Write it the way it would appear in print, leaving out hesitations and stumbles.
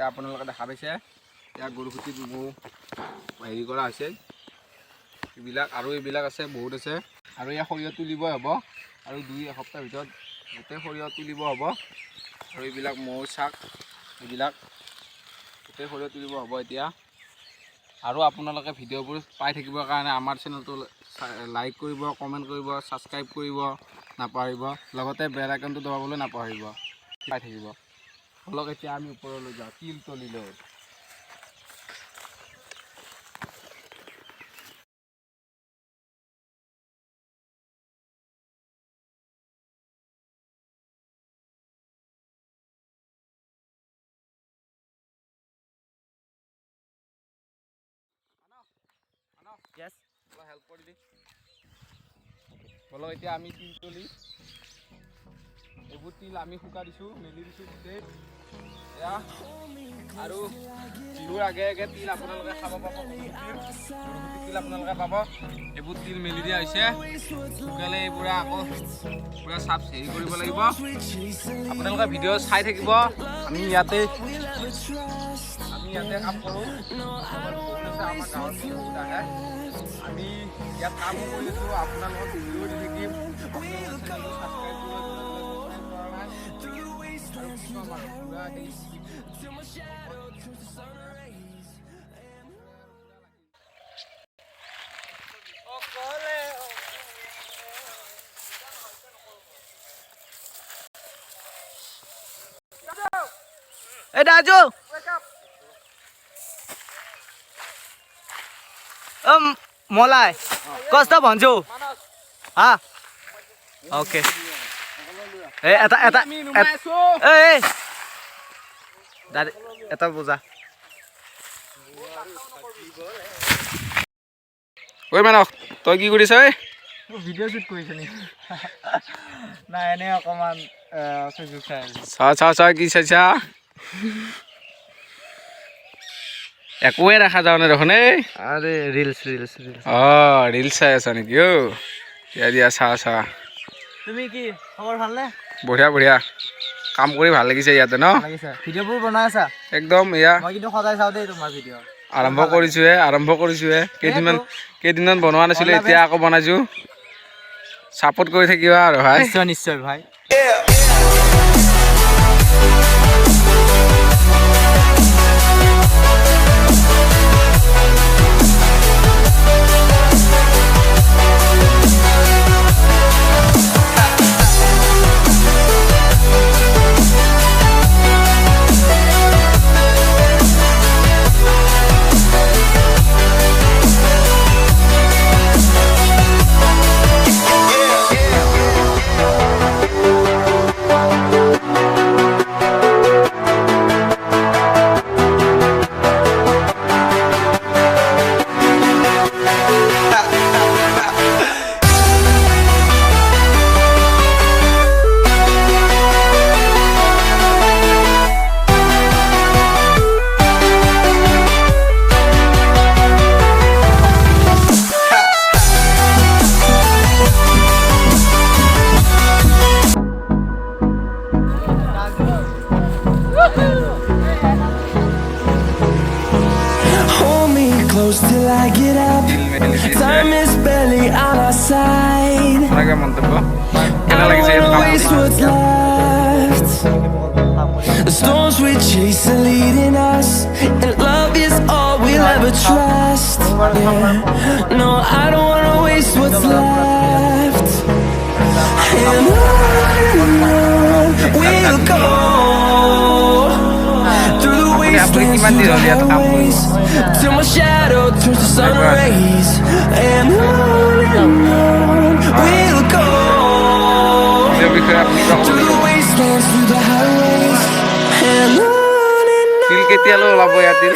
আপোনালোকে দেখা পাইছে ইয়াক গৰু খুঁটি হেৰি কৰা হৈছে এইবিলাক আৰু এইবিলাক আছে বহুত আছে আৰু ইয়াক সৰিয়হ তুলিবই হ'ব আৰু 2-1 সপ্তাহ ভিতৰত গোটেই সৰিয়হ তুলিব হ'ব আৰু এইবিলাক মৌ শাক এইবিলাক গোটেই সৰিয়হ তুলিব হ'ব এতিয়া আৰু আপোনালোকে ভিডিঅ'বোৰ পাই থাকিবৰ কাৰণে আমাৰ চেনেলটো লাইক কৰিব কমেণ্ট কৰিব ছাবস্ক্ৰাইব কৰিব নাপাহৰিব লগতে বেল আইকনটো দবাবলৈ নাপাহৰিব পাই থাকিব বলক এতিয়া আমি ওপৰলৈ যাওঁ তিল তলিলৈ Yes. হেল্প কৰি দি বলক এতিয়া আমি তিল তলি এইবোৰ তিল আমি শুকাই দিছোঁ মেলি দিছোঁ গোটেই এয়া আৰু তিলৰ আগে আগে তিল আপোনালোকে খাব পাব তিল আপোনালোকে পাব এইবোৰ তিল মেলি দিয়া হৈছে শুকালে এইবোৰ আকৌ পুৰা চাফ হেৰি কৰিব লাগিব আপোনালোকে ভিডিঅ' চাই থাকিব আমি ইয়াতে কাম কৰোঁ আমাৰ গাঁৱত বহুত আহে আমি ইয়াত কাম কৰি আছোঁ আপোনালোকৰ ভিডিঅ' দি থাকিম Hey Daju. Molai. Costa bonjo. Ah. Okay. Hey. Dari eta boza. ঐ মানস তই কি কৰিছ ঐ ভিডিঅ' শ্বুট কৰিছ নি নাই এনে অকমান সুযোগ চাই কি চাইছা একোৱে দেখা যাও নাই দেখোন এই আৰে ৰিলস ৰিলছ চাই আছা নেকি অ দিয়া চা তুমি কি খবৰ ভালনে বঢ়িয়া কাম কৰি ভাল লাগিছে ইয়াতে ন লাগিছে ভিডিঅ'বোৰ বনাই আছা একদম এয়া মই কিন্তু সদায় চাও দেই তোমাৰ ভিডিঅ' আৰম্ভ কৰিছোহে কেইদিনমান বনোৱা নাছিলে এতিয়া আকৌ বনাইছো সাপোৰ্ট কৰি থাকিবা আৰু ভাই নিশ্চয় ভাই Till I get up, time is barely on our side. I don't wanna waste what's left. The storms we chase are leading us, and love is all we'll ever trust. Yeah. No, I don't wanna waste what's left. And on we'll go through the wastelands, through the highways, till my shadow turns to sun rays. And on we'll go through the wastelands, through the highways. And on তিল কেতিয়ালৈ ওলাব ইয়াত তিল